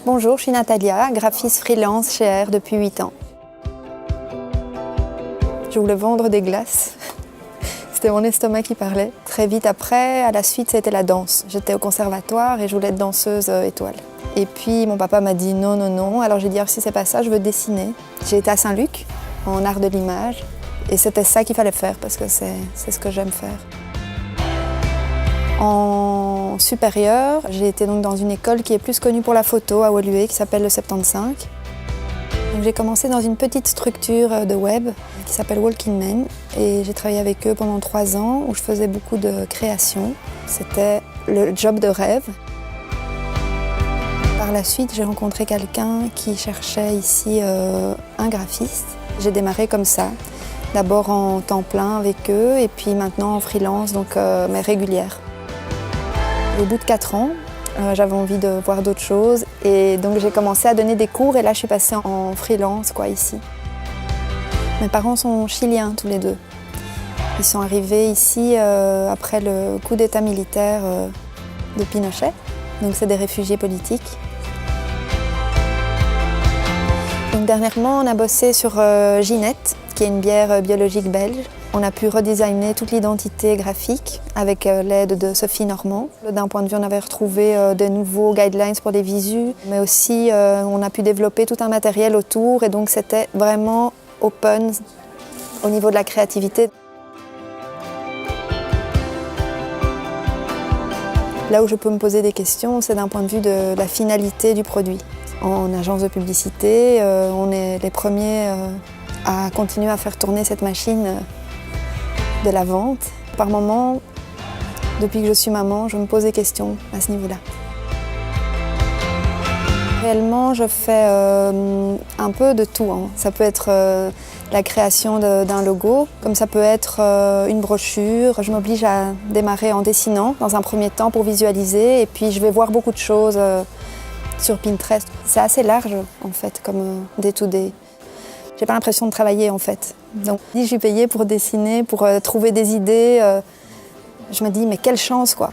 Bonjour, je suis Natalia, graphiste freelance chez R depuis 8 ans. Je voulais vendre des glaces. C'était mon estomac qui parlait. Très vite après, à la suite, c'était la danse. J'étais au conservatoire et je voulais être danseuse étoile. Et puis mon papa m'a dit non, non, non. Alors j'ai dit si c'est pas ça, je veux dessiner. J'ai été à Saint-Luc en art de l'image et c'était ça qu'il fallait faire parce que c'est ce que j'aime faire. En supérieur, j'ai été donc dans une école qui est plus connue pour la photo à Woluwe, qui s'appelle le 75. J'ai commencé dans une petite structure de web qui s'appelle Walking Man et j'ai travaillé avec eux pendant 3 ans où je faisais beaucoup de création. C'était le job de rêve. Par la suite, j'ai rencontré quelqu'un qui cherchait ici un graphiste. J'ai démarré comme ça, d'abord en temps plein avec eux et puis maintenant en freelance, donc mais régulière. Au bout de 4 ans, j'avais envie de voir d'autres choses et donc j'ai commencé à donner des cours et là je suis passée en freelance ici. Mes parents sont chiliens tous les deux. Ils sont arrivés ici après le coup d'état militaire de Pinochet, donc c'est des réfugiés politiques. Donc dernièrement on a bossé sur Ginette, qui est une bière biologique belge. On a pu redesigner toute l'identité graphique avec l'aide de Sophie Normand. D'un point de vue, on avait retrouvé de nouveaux guidelines pour les visus, mais aussi on a pu développer tout un matériel autour et donc c'était vraiment open au niveau de la créativité. Là où je peux me poser des questions, c'est d'un point de vue de la finalité du produit. En agence de publicité, on est les premiers à continuer à faire tourner cette machine de la vente. Par moments, depuis que je suis maman, je me pose des questions à ce niveau-là. Réellement, je fais un peu de tout. Ça peut être la création d'un logo, comme ça peut être une brochure. Je m'oblige à démarrer en dessinant dans un premier temps pour visualiser et puis je vais voir beaucoup de choses sur Pinterest. C'est assez large en fait, comme day-to-day. J'ai pas l'impression de travailler en fait. Donc si je suis payée pour dessiner, pour trouver des idées, je me dis mais quelle chance quoi.